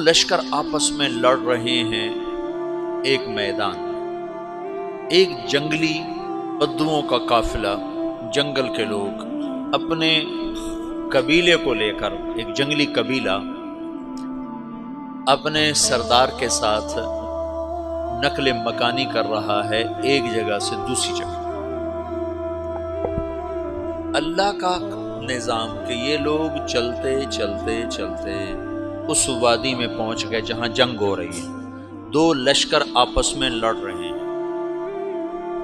لشکر آپس میں لڑ رہے ہیں ایک میدان میں۔ ایک جنگلی بدوؤں کا قافلہ، جنگل کے لوگ اپنے قبیلے کو لے کر، ایک جنگلی قبیلہ اپنے سردار کے ساتھ نقل مکانی کر رہا ہے ایک جگہ سے دوسری جگہ۔ اللہ کا نظام کہ یہ لوگ چلتے چلتے چلتے اس وادی میں پہنچ گئے جہاں جنگ ہو رہی ہے، دو لشکر آپس میں لڑ رہے ہیں۔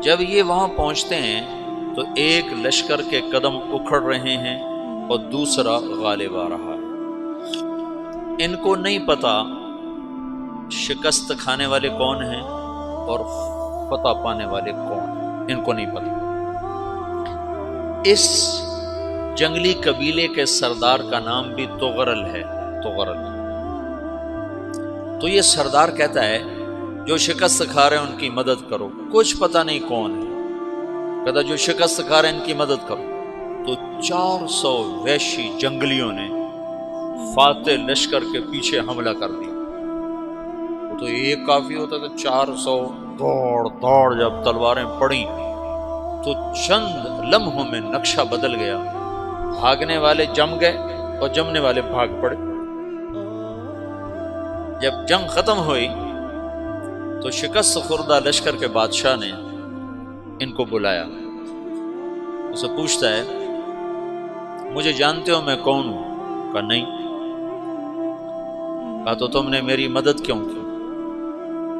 جب یہ وہاں پہنچتے ہیں تو ایک لشکر کے قدم اکھڑ رہے ہیں اور دوسرا غالب آ رہا ہے۔ ان کو نہیں پتا شکست کھانے والے کون ہیں اور فتح پانے والے کون ہیں، ان کو نہیں پتا۔ اس جنگلی قبیلے کے سردار کا نام بھی تغرل ہے، تغرل۔ تو یہ سردار کہتا ہے جو شکست کھا رہے ہیں ان کی مدد کرو، کچھ پتہ نہیں کون ہے، کہتا جو شکست کھا رہے ہیں ان کی مدد کرو۔ تو 400 وحشی جنگلیوں نے فاتح لشکر کے پیچھے حملہ کر دیا۔ وہ تو ایک کافی ہوتا تھا، 400 دوڑ دوڑ جب تلواریں پڑیں تو چند لمحوں میں نقشہ بدل گیا، بھاگنے والے جم گئے اور جمنے والے بھاگ پڑے۔ جب جنگ ختم ہوئی تو شکست خوردہ لشکر کے بادشاہ نے ان کو بلایا، اسے پوچھتا ہے مجھے جانتے ہو میں کون ہوں؟ کہا نہیں۔ کہا تو تم نے میری مدد کیوں کی؟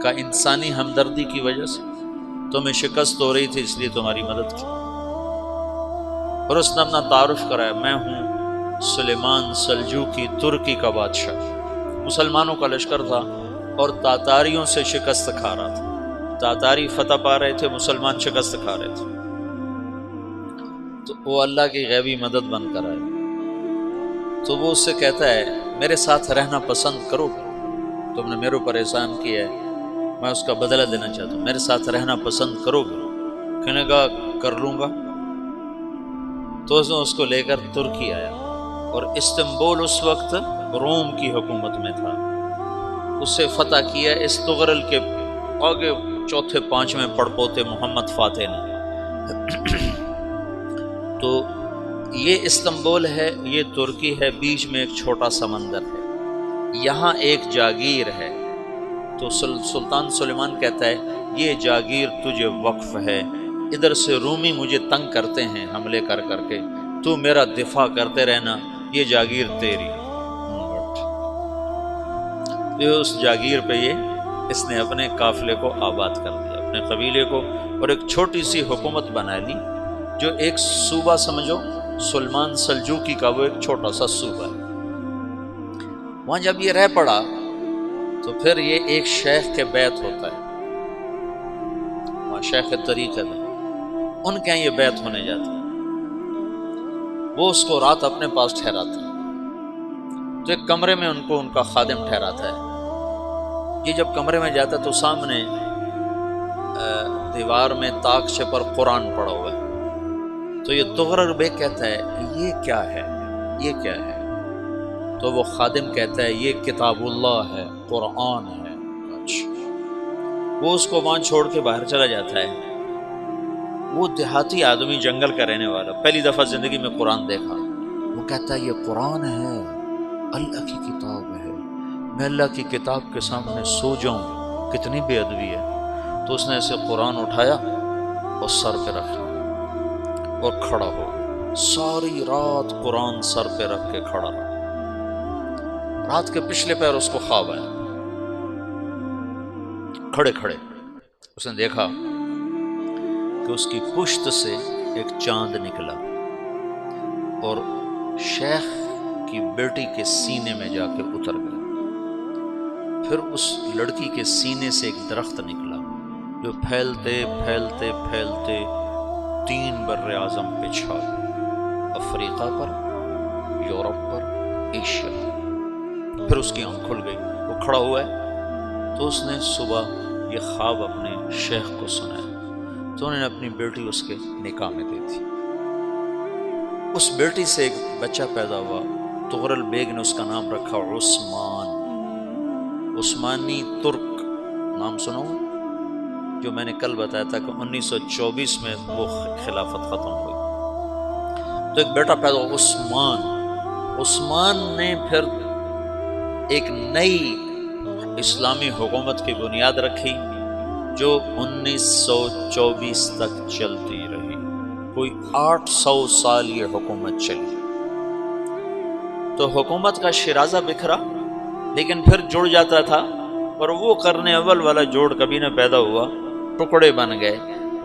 کہا انسانی ہمدردی کی وجہ سے، تمہیں شکست ہو رہی تھی اس لیے تمہاری مدد کی۔ اور اس نے اپنا تعارف کرایا، میں ہوں سلیمان سلجوقی ترکی کا بادشاہ۔ مسلمانوں کا لشکر تھا اور تاتاریوں سے شکست کھا رہا تھا، تاتاری فتح پا رہے تھے، مسلمان شکست کھا رہے تھے۔ تو وہ اللہ کی غیبی مدد بن کر آئے۔ تو وہ اس سے کہتا ہے میرے ساتھ رہنا پسند کرو، تم نے میرے اوپر احسان کیا ہے، میں اس کا بدلہ دینا چاہتا ہوں، میرے ساتھ رہنا پسند کرو گے؟ کہنے کا کر لوں گا۔ تو اس نے اس کو لے کر ترکی آیا، اور استنبول اس وقت روم کی حکومت میں تھا، اسے فتح کیا اس تغرل کے آگے چوتھے پانچویں پڑپوتے محمد فاتح نے۔ تو یہ استنبول ہے، یہ ترکی ہے، بیچ میں ایک چھوٹا سمندر ہے، یہاں ایک جاگیر ہے۔ تو سلطان سلیمان کہتا ہے یہ جاگیر تجھے وقف ہے، ادھر سے رومی مجھے تنگ کرتے ہیں حملے کر کر کے، تو میرا دفاع کرتے رہنا، یہ جاگیر تیری۔ اس جاگیر پہ اس نے اپنے قافلے کو آباد کر دیا، اپنے قبیلے کو، اور ایک چھوٹی سی حکومت بنا لی، جو ایک صوبہ سمجھو سلمان سلجوقی کا، وہ ایک چھوٹا سا صوبہ ہے۔ وہاں جب یہ رہ پڑا تو پھر یہ ایک شیخ کے بیت ہوتا ہے، وہاں شیخ طریقہ میں ان کے یہاں یہ بیت ہونے جاتا ہے، وہ اس کو رات اپنے پاس ٹھہراتا ہے۔ تو ایک کمرے میں ان کو ان کا خادم ٹھہراتا ہے۔ یہ جب کمرے میں جاتا ہے تو سامنے دیوار میں تاکچے پر قرآن پڑا ہوا ہے۔ تو یہ تغرل بیگ کہتا ہے یہ کیا ہے، یہ کیا ہے؟ تو وہ خادم کہتا ہے یہ کتاب اللہ ہے، قرآن ہے۔ وہ اس کو وہاں چھوڑ کے باہر چلا جاتا ہے۔ وہ دیہاتی آدمی، جنگل کا رہنے والا، پہلی دفعہ زندگی میں قرآن دیکھا، وہ کہتا ہے یہ قرآن ہے، اللہ کی کتاب ہے، میں اللہ کی کتاب کے سامنے سو جاؤں، کتنی بے ادبی ہے۔ تو اس نے اسے قرآن اٹھایا اور سر پہ رکھا اور کھڑا ہو گیا، ساری رات قرآن سر پہ رکھ کے کھڑا رہا۔ رات کے پچھلے پہر اس کو خواب آیا، کھڑے کھڑے اس نے دیکھا کہ اس کی پشت سے ایک چاند نکلا اور شیخ کی بیٹی کے سینے میں جا کے اتر گیا۔ پھر اس لڑکی کے سینے سے ایک درخت نکلا جو پھیلتے پھیلتے پھیلتے 3 بر اعظم پہ چھا گیا، افریقہ پر، یورپ پر، ایشیا۔ پھر اس کی آنکھ کھل گئی، وہ کھڑا ہوا ہے۔ تو اس نے صبح یہ خواب اپنے شیخ کو سنایا، تو انہوں نے اپنی بیٹی اس کے نکاح میں دی تھی۔ اس بیٹی سے ایک بچہ پیدا ہوا، تغرل بیگ نے اس کا نام رکھا عثمان۔ عثمانی ترک نام سنو، جو میں نے کل بتایا تھا کہ 1924 میں وہ خلافت ختم ہوئی، تو ایک بیٹا پیدا ہوا عثمان نے پھر ایک نئی اسلامی حکومت کی بنیاد رکھی جو 1924 تک چلتی رہی، کوئی 800 سال یہ حکومت چلی۔ تو حکومت کا شیرازہ بکھرا لیکن پھر جڑ جاتا تھا، اور وہ قرن اول والا جوڑ کبھی نہ پیدا ہوا، ٹکڑے بن گئے۔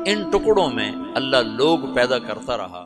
ان ٹکڑوں میں اللہ لوگ پیدا کرتا رہا۔